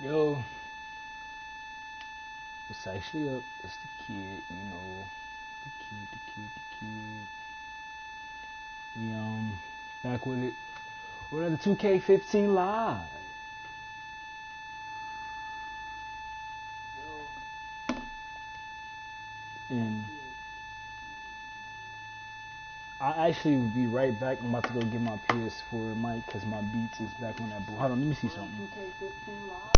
Yo, it's actually up. It's the kid, you know. The kid. We back with it. We're at the 2K15 live. And I actually will be right back. I'm about to go get my PS4 mic because my Beats is back on that board. Hold on, let me see something. 2K15 live.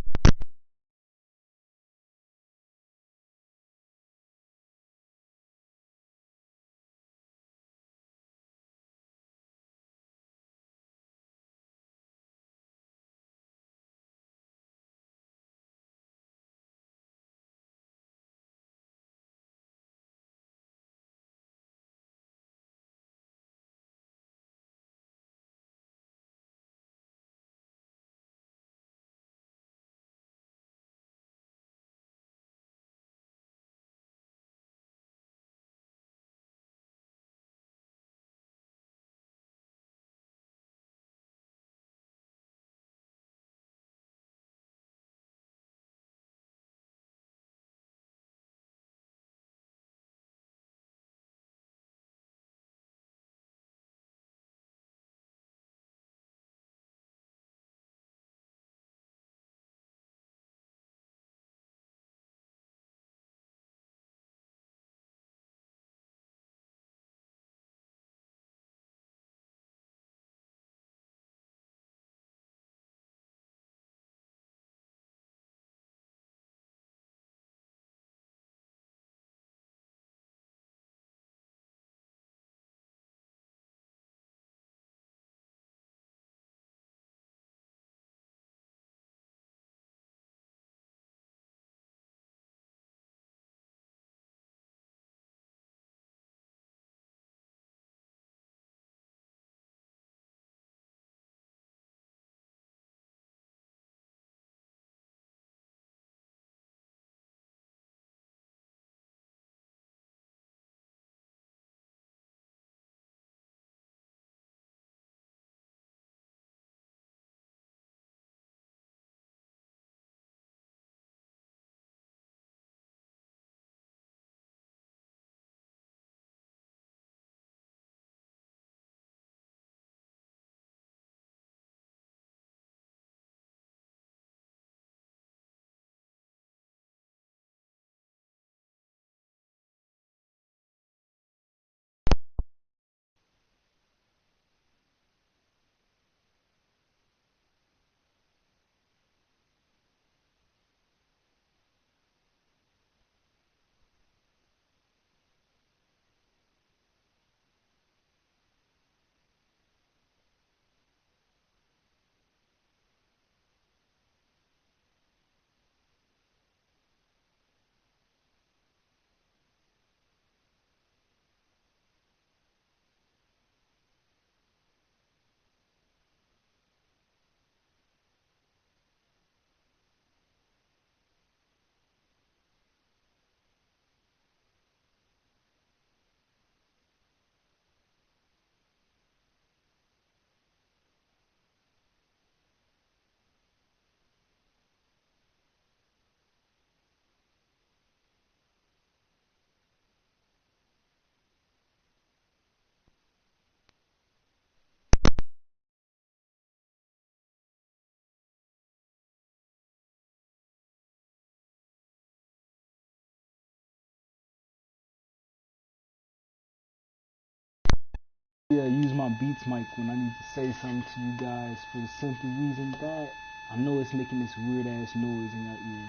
Yeah, use my Beats mic when I need to say something to you guys for the simple reason that I know it's making this weird ass noise in your ear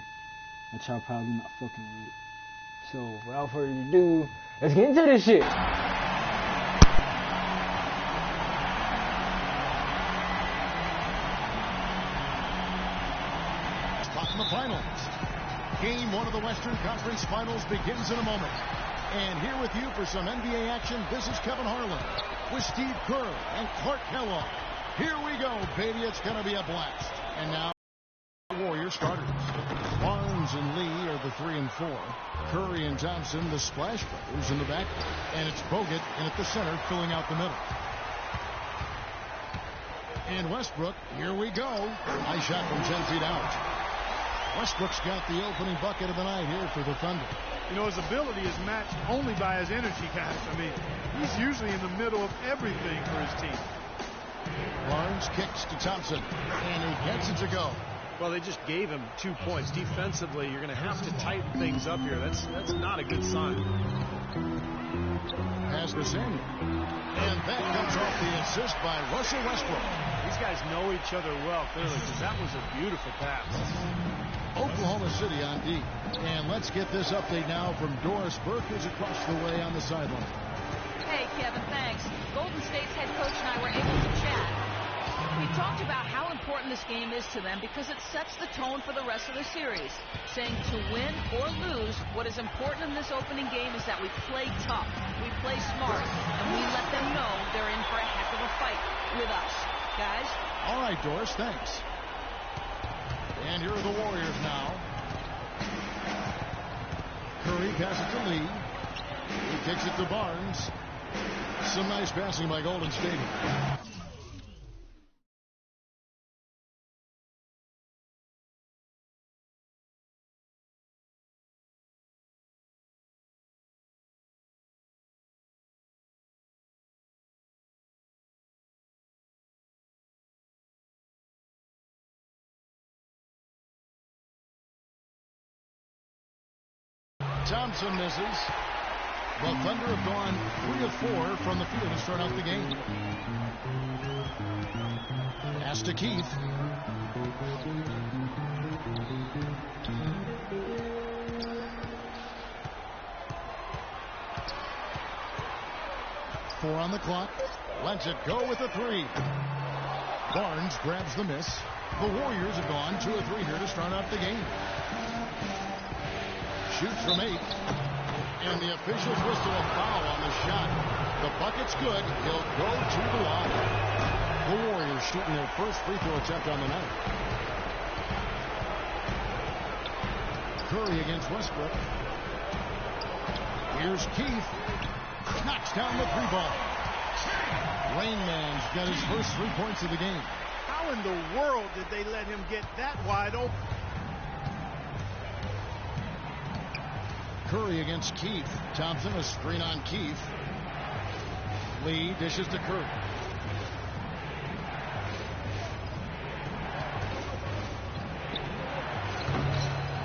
that y'all probably not fucking with. So without further ado, let's get into this shit. Spot in the finals. Game 1 of the Western Conference Finals begins in a moment. And here with you for some NBA action, this is Kevin Harlan with Steve Kerr and Clark Kellogg. Here we go, baby. It's going to be a blast. And now, Warrior starters. Barnes and Lee are the 3 and 4. Curry and Johnson, the Splash Brothers, in the back. And it's Bogut in at the center, filling out the middle. And Westbrook, here we go. High shot from 10 feet out. Westbrook's got the opening bucket of the night here for the Thunder. You know, his ability is matched only by his energy, guys. I mean, he's usually in the middle of everything for his team. Barnes kicks to Thompson, and he gets it to go. Well, they just gave him 2 points. Defensively, you're going to have to tighten things up here. That's not a good sign. Pass to Samuel. And that comes off the assist by Russell Westbrook. These guys know each other well, clearly, because that was a beautiful pass. Oklahoma City on D. And let's get this update now from Doris Burke, who's across the way on the sideline. Hey, Kevin, thanks. Golden State's head coach and I were able to chat. We talked about how important this game is to them because it sets the tone for the rest of the series. Saying to win or lose, what is important in this opening game is that we play tough, we play smart, and we let them know they're in for a heck of a fight with us. Guys? All right, Doris, thanks. And here are the Warriors now. Curry passes to Lee. He kicks it to Barnes. Some nice passing by Golden State. Thompson misses. The Thunder have gone 3 of 4 from the field to start out the game. Pass to Keith. Four on the clock. Lets it go with a 3. Barnes grabs the miss. The Warriors have gone 2 of 3 here to start out the game. Shoots from 8. And the officials whistle a foul on the shot. The bucket's good. He'll go to the line. The Warriors shooting their first free throw attempt on the night. Curry against Westbrook. Here's Keith. Knocks down the 3-ball. Rain Man's got his first 3 points of the game. How in the world did they let him get that wide open? Curry against Keith. Thompson, a screen on Keith. Lee dishes to Curry.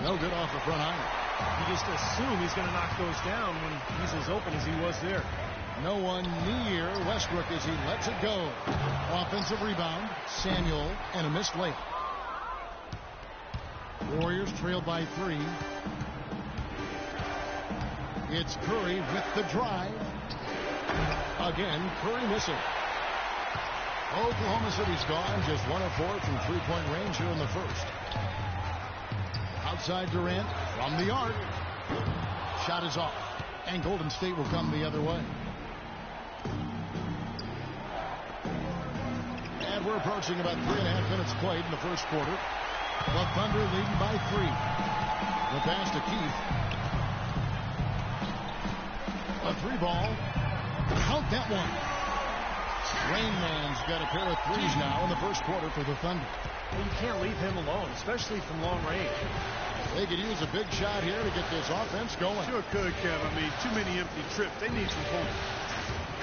No good off the front iron. You just assume he's going to knock those down when he's as open as he was there. No one near Westbrook as he lets it go. Offensive rebound. Samuel and a missed layup. Warriors trail by 3. It's Curry with the drive. Again, Curry missing. Oklahoma City's gone just 1 of 4 from 3-point range here in the first. Outside Durant from the arc. Shot is off. And Golden State will come the other way. And we're approaching about 3.5 minutes played in the first quarter. The Thunder leading by 3. The pass to Keith. A 3-ball. Count that one. Rain Man's got a pair of 3s now in the first quarter for the Thunder. Well, you can't leave him alone, especially from long range. They could use a big shot here to get this offense going. Sure could, Kev. I mean, too many empty trips. They need some points.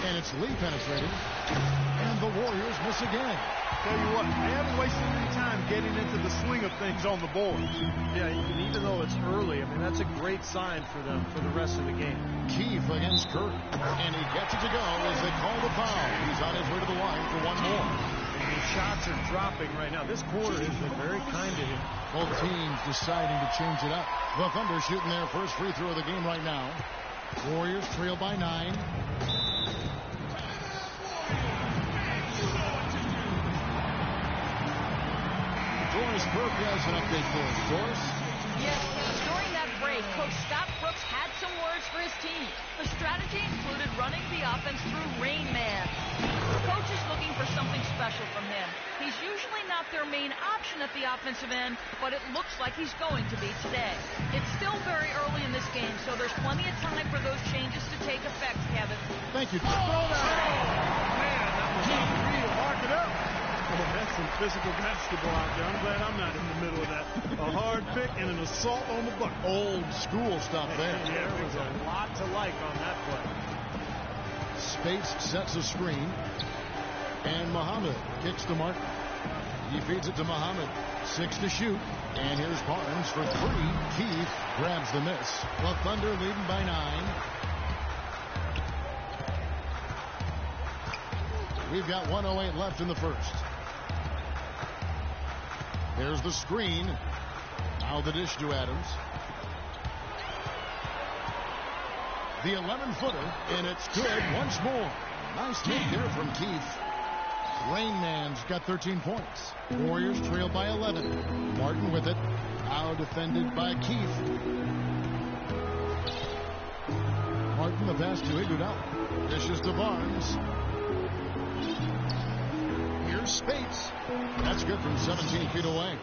And it's Lee penetrating. And the Warriors miss again. Tell you what, they haven't wasted any time getting into the swing of things on the board. Yeah, and even though it's early, I mean, that's a great sign for them for the rest of the game. Keith against Curry. And he gets it to go as they call the foul. He's on his way to the line for one more. And the shots are dropping right now. This quarter has been very kind to him. Both teams deciding to change it up. The Thunder shooting their first free throw of the game right now. Warriors trail by 9. Doris Burke has an update for us. Doris? Yes, during that break, Coach Scott Brooks had some words for his team. The strategy included running the offense through Rain Man. The coach is looking for something special from him. He's usually not their main option at the offensive end, but it looks like he's going to be today. It's still very early in this game, so there's plenty of time for those changes to take effect, Kevin. Thank you. Throw that. Man, that was easy to mark it up. that's some physical basketball out there. I'm glad I'm not in the middle of that. A hard pick and an assault on the bucket. Old school stuff there. Yeah, there was a lot to like on that play. Spates sets a screen. And Muhammad kicks to Martin. He feeds it to Muhammad. 6 to shoot. And here's Barnes for 3. Keith grabs the miss. The Thunder leading by 9. We've got 1:08 left in the first. There's the screen. Now the dish to Adams. The 11-footer, and it's good once more. Nice hit there from Keith. Rain Man's got 13 points. Warriors trail by 11. Martin with it. Now defended by Keith. Martin the pass to Iguodala. Dishes to Barnes. Here's Spates. That's good from 17 feet away.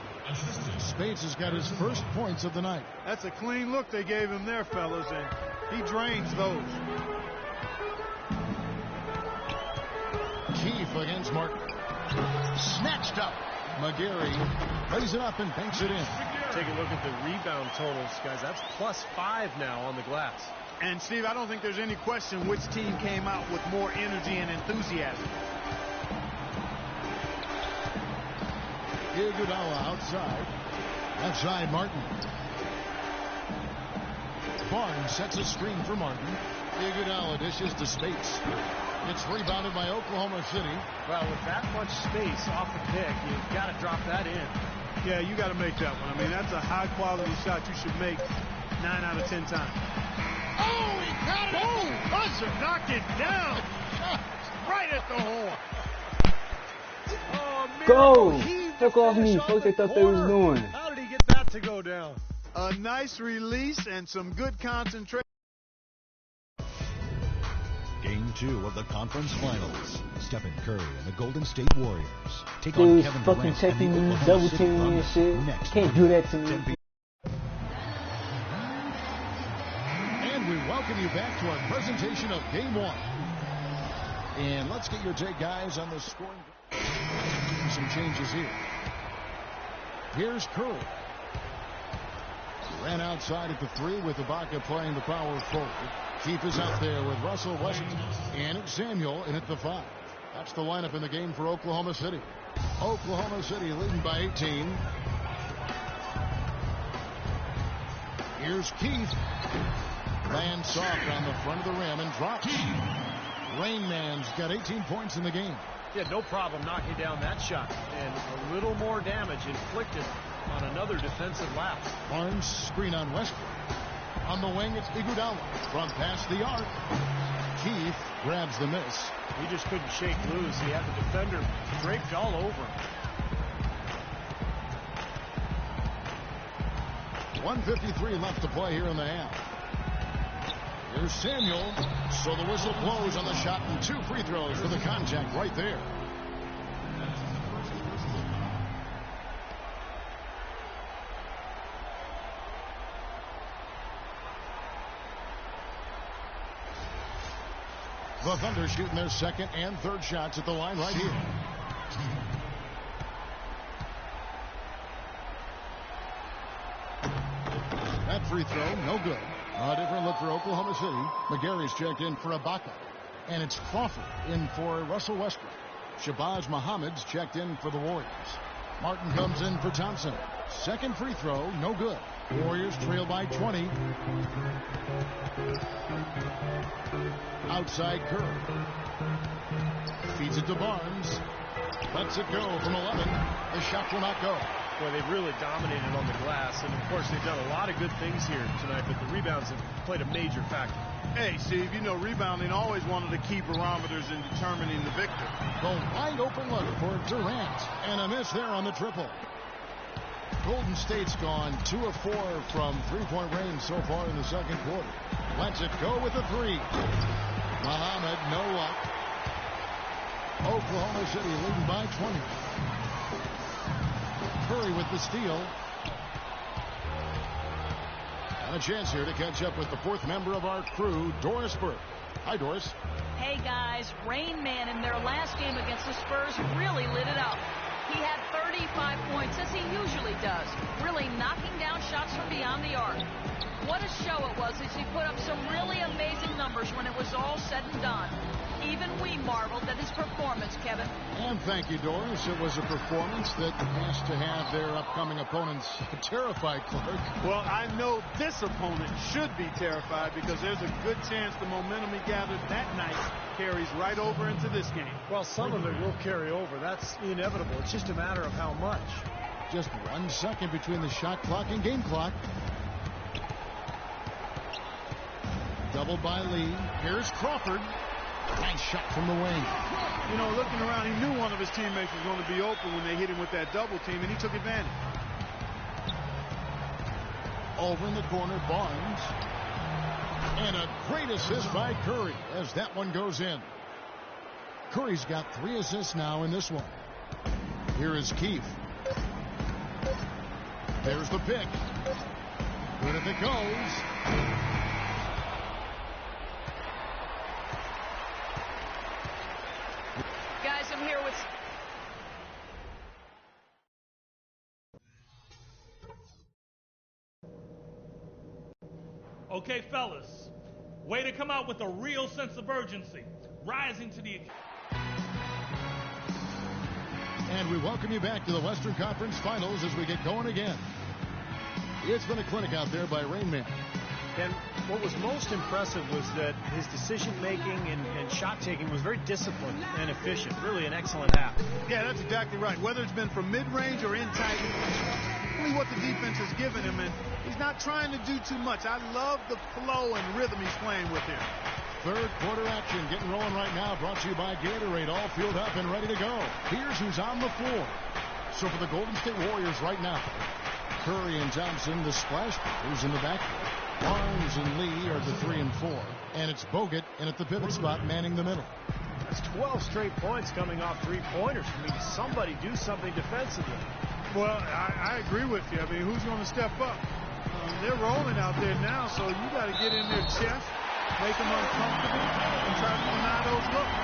Spates has got his first points of the night. That's a clean look they gave him there, fellas, and he drains those. Keith against Martin. Snatched up. McGarry lays it up and banks it in. Take a look at the rebound totals, guys. That's +5 now on the glass. And, Steve, I don't think there's any question which team came out with more energy and enthusiasm. Iguodala outside. Outside Martin. Barnes sets a screen for Martin. Iguodala dishes to Spates. It's rebounded by Oklahoma City. Well, with that much space off the pick, you've got to drop that in. Yeah, you got to make that one. I mean, that's a high-quality shot you should make 9 out of 10 times. Oh, he got it! Boom! Buzzer knocked it down! Right at the horn! Oh, Go! Fuck off me. Fuck they thought they was doing. How did he get that to go down? A nice release and some good concentration. Game 2 of the conference finals. Stephen Curry and the Golden State Warriors take on Dudes Kevin fucking Durant checking and the me, Oklahoma double City teaming me and Thunder shit. next Can't week. do that to me. And we welcome you back to our presentation of Game 1. And let's get your take, guys, on the scoring. Some changes here. Here's Curry. Ran outside at the 3 with Ibaka playing the power forward. Keith is out there with Russell Westbrook. And it's Samuel in at the 5. That's the lineup in the game for Oklahoma City. Oklahoma City leading by 18. Here's Keith. Lands soft on the front of the rim and drops. Rain Man's got 18 points in the game. Yeah, no problem knocking down that shot. And a little more damage inflicted on another defensive lapse. Barnes screen on Westbrook. On the wing, it's Iguodala from past the arc. Keith grabs the miss. He just couldn't shake loose. He had the defender draped all over him. 1:53 left to play here in the half. Here's Samuel. So the whistle blows on the shot and 2 free throws for the contact right there. The Thunder shooting their second and third shots at the line right here. That free throw, no good. A different look for Oklahoma City. McGarry's checked in for Ibaka. And it's Crawford in for Russell Westbrook. Shabazz Muhammad's checked in for the Warriors. Martin comes in for Thompson. Second free throw, no good. Warriors trail by 20. Outside Curry. Feeds it to Barnes. Lets it go from 11. The shot will not go. Boy, they've really dominated on the glass, and of course they've done a lot of good things here tonight, but the rebounds have played a major factor. Hey, Steve, you know rebounding always one of the key barometers in determining the victor. The wide open look for Durant, and a miss there on the triple. Golden State's gone 2 of 4 from three-point range so far in the second quarter. Lets it go with a 3. Muhammad, no luck. Oklahoma City leading by 20. Curry with the steal. And a chance here to catch up with the 4th member of our crew, Doris Burke. Hi, Doris. Hey, guys. Rain Man in their last game against the Spurs really lit it up. He had 35 points, as he usually does, really knocking down shots from beyond the arc. What a show it was as he put up some really amazing numbers when it was all said and done. Even we marveled at his performance, Kevin. And thank you, Doris. It was a performance that has to have their upcoming opponents terrified, Clark. Well, I know this opponent should be terrified because there's a good chance the momentum he gathered that night carries right over into this game. Well, some of it will carry over. That's inevitable. It's just a matter of how much. Just 1 second between the shot clock and game clock. Doubled by Lee. Here's Crawford. Nice shot from the wing. You know, looking around, he knew one of his teammates was going to be open when they hit him with that double team, and he took advantage. Over in the corner, Barnes. And a great assist by Curry as that one goes in. Curry's got 3 assists now in this one. Here is Keefe. There's the pick. Good if it goes. Guys, I'm here with... Okay, fellas, way to come out with a real sense of urgency, rising to the... And we welcome you back to the Western Conference Finals as we get going again. It's been a clinic out there by Rain Man. And what was most impressive was that his decision-making and shot-taking was very disciplined and efficient. Really an excellent half. Yeah, that's exactly right. Whether it's been from mid-range or in tight, really what the defense has given him, and he's not trying to do too much. I love the flow and rhythm he's playing with here. Third quarter action getting rolling right now, brought to you by Gatorade, all fueled up and ready to go. Here's who's on the floor. So for the Golden State Warriors right now, Curry and Johnson, the splash brothers in the backcourt. Barnes and Lee are the 3 and 4. And it's Bogut in at the pivot spot, manning the middle. That's 12 straight points coming off three-pointers. I mean, somebody do something defensively. Well, I agree with you. I mean, who's going to step up? They're rolling out there now, so you got to get in their chest, make them uncomfortable, and try to deny those looks.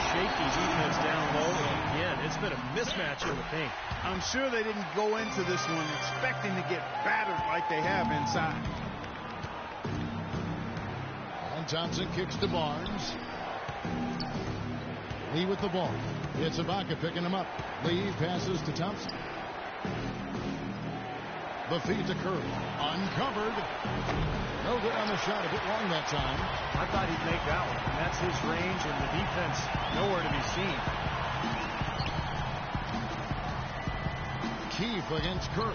Shaky defense down low. Again, it's been a mismatch in the paint. I'm sure they didn't go into this one expecting to get battered like they have inside. And Johnson kicks to Barnes. Lee with the ball. It's Ibaka picking him up. Lee passes to Thompson. The feed to Curry. Uncovered. No good on the shot. A bit long that time. I thought he'd make that one. And that's his range, and the defense nowhere to be seen. Keefe against Curry.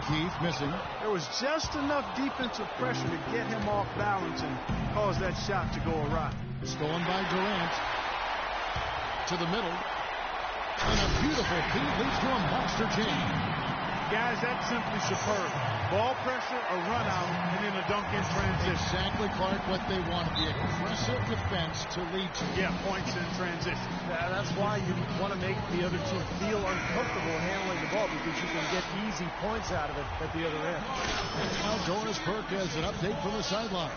Keefe missing. There was just enough defensive pressure to get him off balance and cause that shot to go awry. Stolen by Durant. To the middle. And a beautiful feed leads to a monster jam. Guys, that's simply superb. Ball pressure, a run out, and then a dunk in transition. Exactly, Clark, what they want. The aggressive defense to lead to. Yeah, points in transition. That's why you want to make the other team feel uncomfortable handling the ball, because you can get easy points out of it at the other end. And now Doris Burke has an update from the sideline.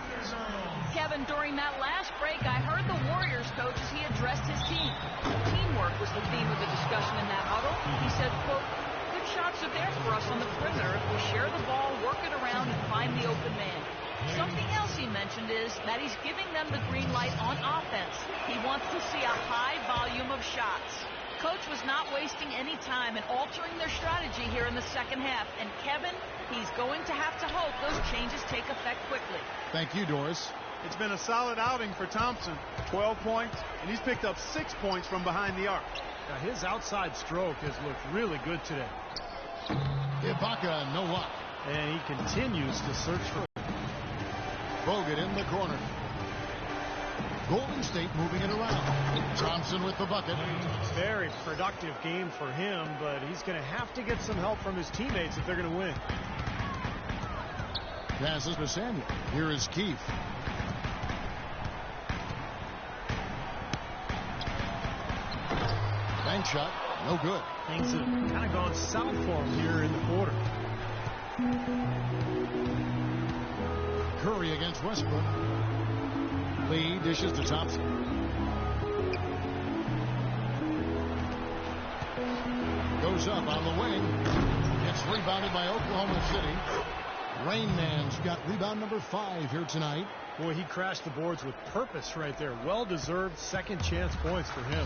Kevin, during that last break, I heard the Warriors coach as he addressed his team. Teamwork was the theme of the discussion in that huddle. He said, quote, "Good shots are there for us on the perimeter if we share the ball, work it around, and find the open man." Something else he mentioned is that he's giving them the green light on offense. He wants to see a high volume of shots. Coach was not wasting any time in altering their strategy here in the second half. And Kevin, he's going to have to hope those changes take effect quickly. Thank you, Doris. It's been a solid outing for Thompson. 12 points, and he's picked up 6 points from behind the arc. Now, his outside stroke has looked really good today. Ibaka, no luck. And he continues to search for Bogut in the corner. Golden State moving it around. Thompson with the bucket. Very productive game for him, but he's going to have to get some help from his teammates if they're going to win. Passes to Samuel. Here is Keefe. Bank shot, no good. Things have kind of gone south for him here in the quarter. Curry against Westbrook. Lee dishes to Thompson. Goes Goes up on the wing. It's rebounded by Oklahoma City. Rain Man's got rebound number 5 here tonight. Boy, he crashed the boards with purpose right there. Well-deserved second chance points for him.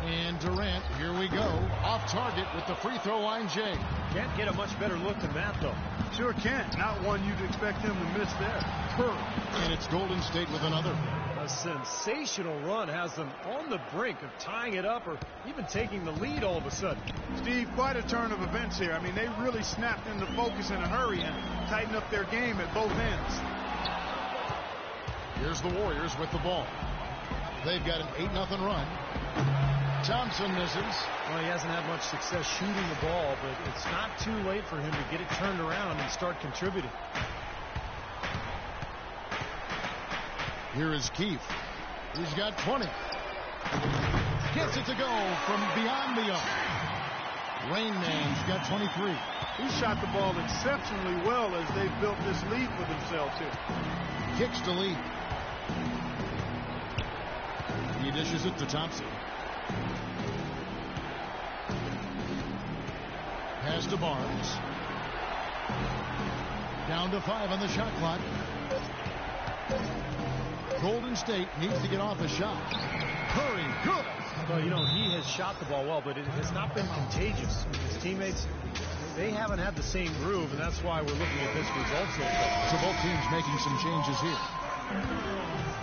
And Durant, here we go, off target with the free throw line, Jay. Can't get a much better look than that, though. Sure can't. Not one you'd expect him to miss there. Curry, and it's Golden State with another. A sensational run has them on the brink of tying it up or even taking the lead all of a sudden. Steve, quite a turn of events here. I mean, they really snapped into focus in a hurry and tightened up their game at both ends. Here's the Warriors with the ball. They've got an 8-0 run. Thompson misses. Well, he hasn't had much success shooting the ball, but it's not too late for him to get it turned around and start contributing. Here is Keith. He's got 20. Gets it to go from beyond the arc. Rain Man's got 23. He shot the ball exceptionally well as they've built this lead for themselves here. Kicks to lead. He dishes it to Thompson. Pass to Barnes. Down to 5 on the shot clock. Golden State needs to get off a shot. Curry, good. Well, you know, he has shot the ball well, but it has not been contagious. His teammates, they haven't had the same groove, and that's why we're looking at this result so far. So both teams making some changes here.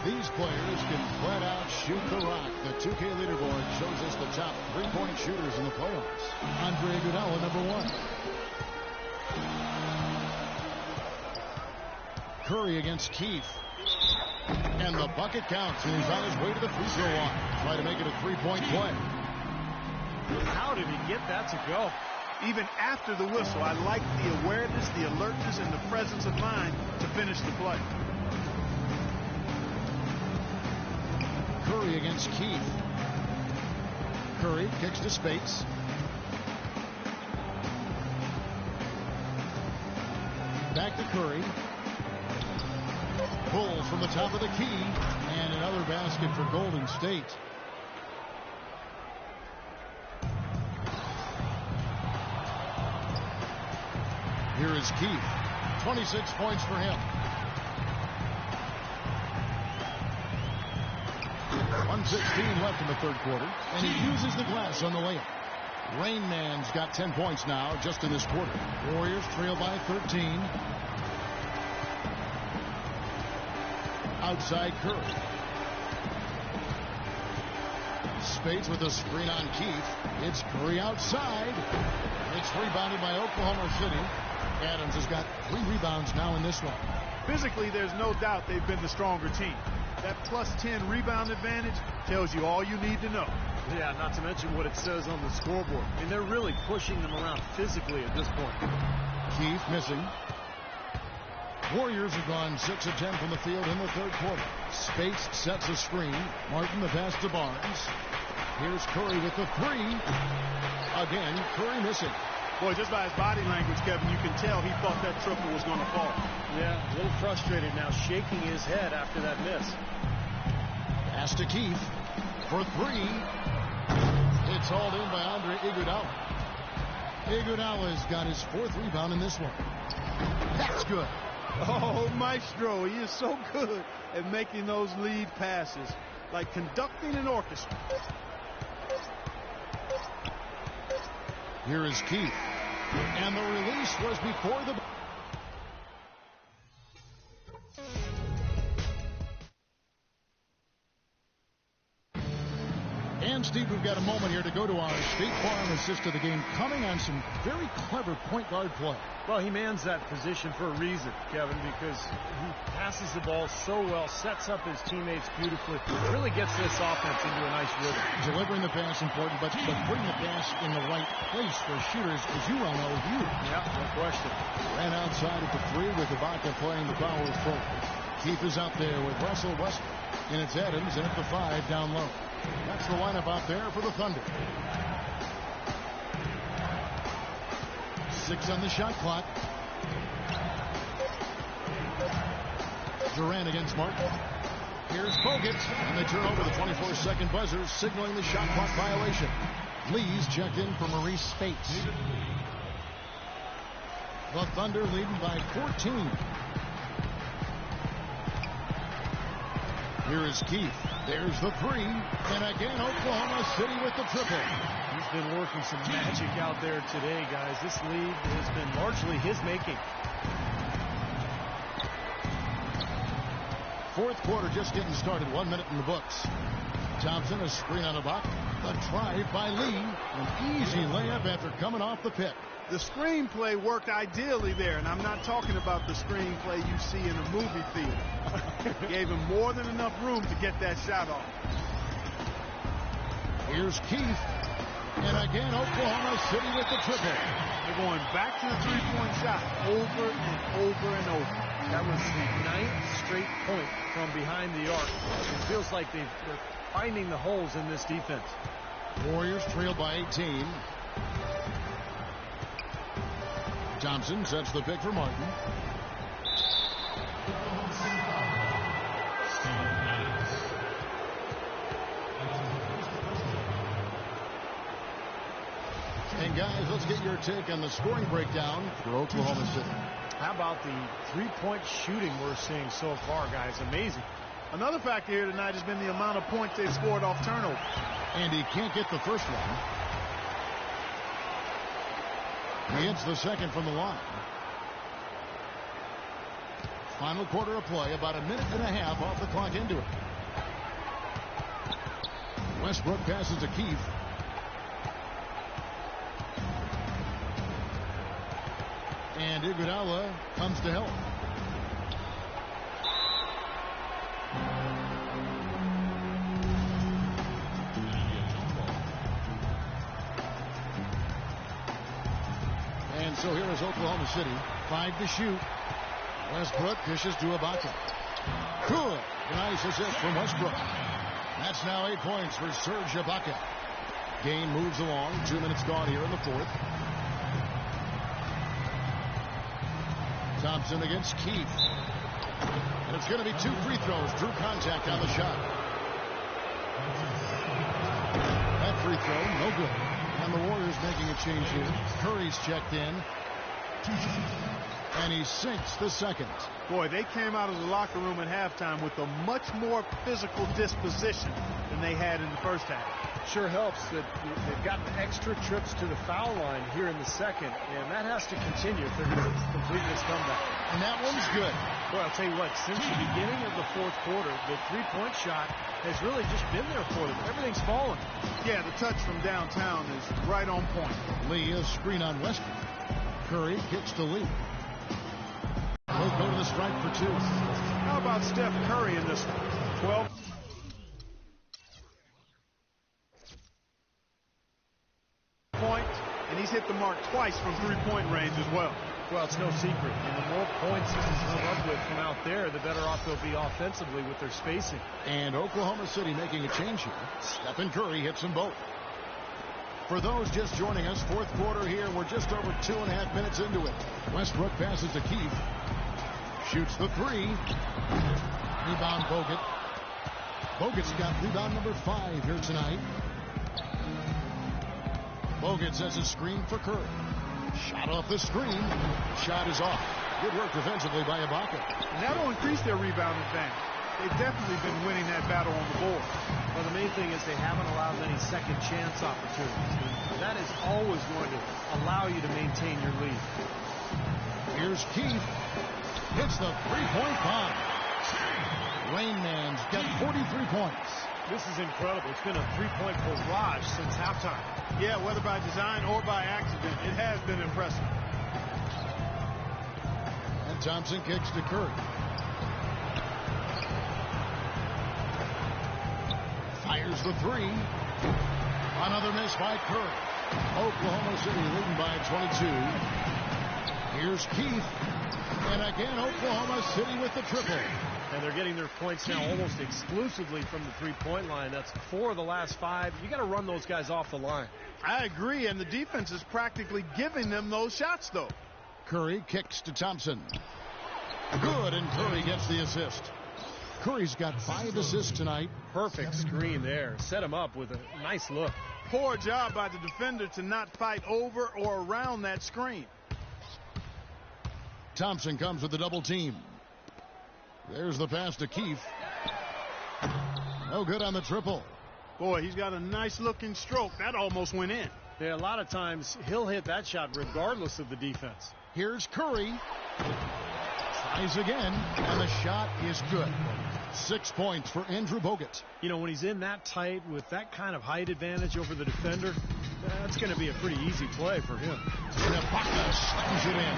These players can flat out shoot the rock. The 2K leaderboard shows us the top 3-point shooters in the playoffs. Andre Iguodala, number 1. Curry against Keith. And the bucket counts, and he's on his way to the free throw line. Try to make it a 3-point play. How did he get that to go? Even after the whistle, I like the awareness, the alertness, and the presence of mind to finish the play. Curry against Keith. Curry kicks to Spates. Back to Curry. Pulls from the top of the key. And another basket for Golden State. Here is Keith. 26 points for him. 1:16 left in the third quarter, and he uses the glass on the layup. Rain Man's got 10 points now just in this quarter. Warriors trail by 13. Outside Curry. Spates with a screen on Keith. It's Curry outside. It's rebounded by Oklahoma City. Adams has got 3 rebounds now in this one. Physically, there's no doubt they've been the stronger team. That plus 10 rebound advantage tells you all you need to know. Yeah, not to mention what it says on the scoreboard. I mean, they're really pushing them around physically at this point. Keith missing. Warriors have gone 6 of 10 from the field in the third quarter. Spates sets a screen. Martin the pass to Barnes. Here's Curry with the 3. Again, Curry missing. Boy, just by his body language, Kevin, you can tell he thought that triple was going to fall. Yeah, a little frustrated now, shaking his head after that miss. Pass to Keith for 3. It's hauled in by Andre Iguodala. Iguodala's got his 4th rebound in this one. That's good. Oh, Maestro, he is so good at making those lead passes, like conducting an orchestra. Here is Keith. And the release was before the... And Steve, we've got a moment here to go to our State Farm assist of the game, coming on some very clever point guard play. Well, he mans that position for a reason, Kevin, because he passes the ball so well, sets up his teammates beautifully, really gets this offense into a nice rhythm. Delivering the pass important, but putting the pass in the right place for shooters, as you well know, is huge. Yeah, no question. Ran outside at the 3 with Ibaka playing the power forward. Keith is out there with Russell Westbrook, and it's Adams in at the 5 down low. That's the lineup out there for the Thunder. 6 on the shot clock. Durant against Martin. Here's Bogut, and they turn over the 24-second buzzer, signaling the shot clock violation. Lee's checked in for Maurice Spates. The Thunder leading by 14. Here is Keith. There's the three. And again, Oklahoma City with the triple. He's been working some magic out there today, guys. This lead has been largely his making. Fourth quarter just getting started. 1 minute in the books. Thompson, a screen on Ibaka. The drive by Lee. An easy layup after coming off the pick. The screenplay worked ideally there, and I'm not talking about the screenplay you see in a movie theater. Gave him more than enough room to get that shot off. Here's Keith. And again, Oklahoma City with the triple. They're going back to the three-point shot over and over and over. That was the 9th straight point from behind the arc. It feels like they're finding the holes in this defense. Warriors trail by 18. Thompson sets the pick for Martin. And guys, let's get your take on the scoring breakdown for Oklahoma City. How about the three-point shooting we're seeing so far, guys? Amazing. Another factor here tonight has been the amount of points they've scored off turnover. And he can't get the first one. He hits the second from the line. Final quarter of play, about a minute and a half off the clock into it. Westbrook passes to Keith. And Iguodala comes to help. And so here is Oklahoma City. 5 to shoot. Westbrook dishes to Ibaka. Good. Nice assist from Westbrook. That's now 8 points for Serge Ibaka. Game moves along. 2 minutes gone here in the fourth. Thompson against Keith. And it's going to be 2 free throws. Drew contact on the shot. That free throw, no good. And the Warriors making a change here. Curry's checked in. And he sinks the second. Boy, they came out of the locker room at halftime with a much more physical disposition than they had in the first half. Sure helps that they've gotten extra trips to the foul line here in the second, and that has to continue if they're going to complete this comeback. And that one's good. Well, I'll tell you what, since the beginning of the fourth quarter, the three-point shot has really just been there for them. Everything's fallen. Yeah, the touch from downtown is right on point. Lee is screen on Westbrook. Curry kicks to Lee. He'll go to the stripe for 2. How about Steph Curry in this one? 12. Points, and he's hit the mark twice from three-point range as well. Well, it's no secret. And the more points he can come up with from out there, the better off they'll be offensively with their spacing. And Oklahoma City making a change here. Stephen Curry hits them both. For those just joining us, fourth quarter here, we're just over 2.5 minutes into it. Westbrook passes to Keith. Shoots the 3. Rebound Bogut. Bogut's got rebound number 5 here tonight. Bogut sets a screen for Curry. Shot off the screen. Shot is off. Good work defensively by Ibaka. And that'll increase their rebound advantage. They've definitely been winning that battle on the board. Well, the main thing is they haven't allowed many second chance opportunities. And that is always going to allow you to maintain your lead. Here's Keith. Hits the three-point bomb. Rain Man's got 43 points. This is incredible. It's been a three-point barrage since halftime. Yeah, whether by design or by accident, it has been impressive. And Thompson kicks to Curry. Fires the 3. Another miss by Curry. Oklahoma City leading by 22. Here's Keith. And again, Oklahoma City with the triple. And they're getting their points now almost exclusively from the three-point line. That's 4 of the last 5. You got to run those guys off the line. I agree, and the defense is practically giving them those shots, though. Curry kicks to Thompson. Good, and Curry gets the assist. Curry's got 5 assists tonight. Perfect screen there. Set him up with a nice look. Poor job by the defender to not fight over or around that screen. Thompson comes with the double team. There's the pass to Keefe. No good on the triple. Boy, he's got a nice looking stroke. That almost went in. Yeah, a lot of times he'll hit that shot regardless of the defense. Here's Curry. Tries again, and the shot is good. 6 points for Andrew Bogut. You know, when he's in that tight with that kind of height advantage over the defender, that's going to be a pretty easy play for him. Ibaka slams it in.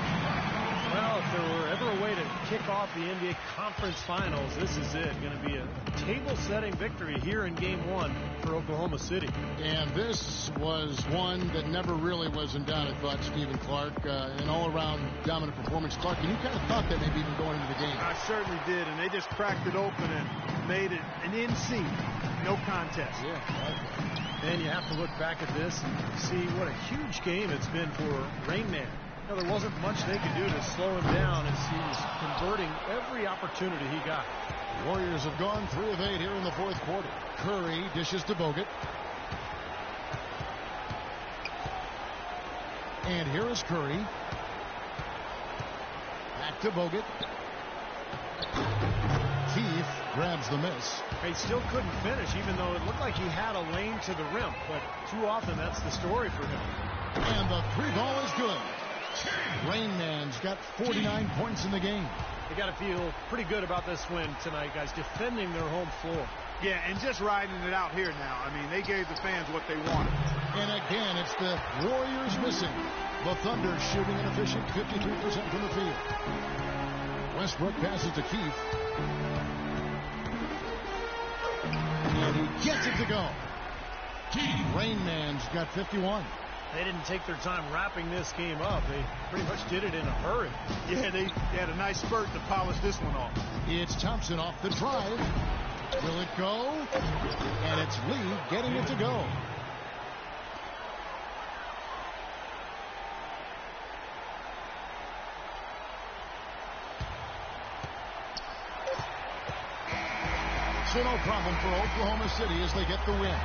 Well, if there were ever a way to kick off the NBA Conference Finals, this is it. Going to be a table-setting victory here in Game 1 for Oklahoma City. And this was one that never really was in doubt, I thought, Stephen Clark. An all-around dominant performance. Clark, and you kind of thought that maybe even going into the game. I certainly did, and they just cracked it open and made it an NC. No contest. Yeah. And you have to look back at this and see what a huge game it's been for Rain Man. Now, there wasn't much they could do to slow him down as he was converting every opportunity he got. Warriors have gone 3 of 8 here in the fourth quarter. Curry dishes to Bogut. And here is Curry. Back to Bogut. Keefe grabs the miss. He still couldn't finish, even though it looked like he had a lane to the rim. But too often, that's the story for him. And the 3 ball is good. Rain Man's got 49 points in the game. They got to feel pretty good about this win tonight, guys, defending their home floor. Yeah, and just riding it out here now. I mean, they gave the fans what they wanted. And again, it's the Warriors missing. The Thunder shooting an efficient 53% from the field. Westbrook passes to Keefe. And he gets it to go. Rain Man's got 51. They didn't take their time wrapping this game up. They pretty much did it in a hurry. Yeah, they had a nice spurt to polish this one off. It's Thompson off the drive. Will it go? And it's Lee getting it to go. So no problem for Oklahoma City as they get the win.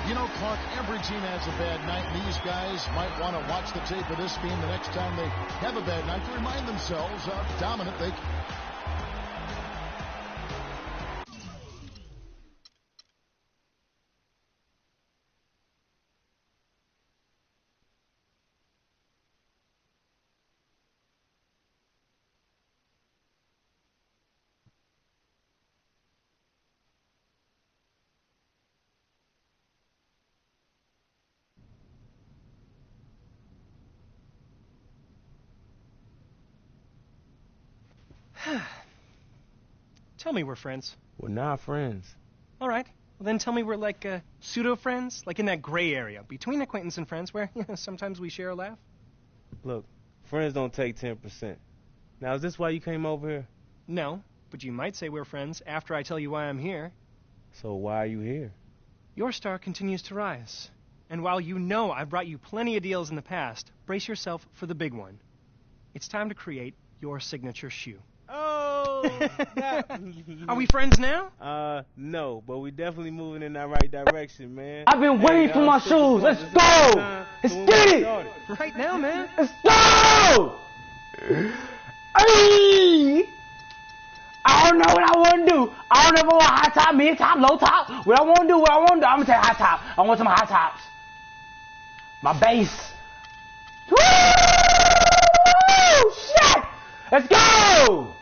You know, Clark, every team has a bad night, and these guys might want to watch the tape of this game the next time they have a bad night to remind themselves how dominant they can. Tell me we're friends. We're not friends. All right. Well, then tell me we're like pseudo-friends, like in that gray area between acquaintance and friends where sometimes we share a laugh. Look, friends don't take 10%. Now, is this why you came over here? No, but you might say we're friends after I tell you why I'm here. So why are you here? Your star continues to rise. And while you know I've brought you plenty of deals in the past, brace yourself for the big one. It's time to create your signature shoe. Oh! Are we friends now? No, but we definitely moving in that right direction, man. I've been waiting for my shoes. Let's go! Let's get it! Right now, man. Let's go! Hey! I don't know what I want to do. I don't ever want high top, mid top, low top. What I want to do, I'm going to take high top. I want some high tops. My base. Woo! Shit! Let's go!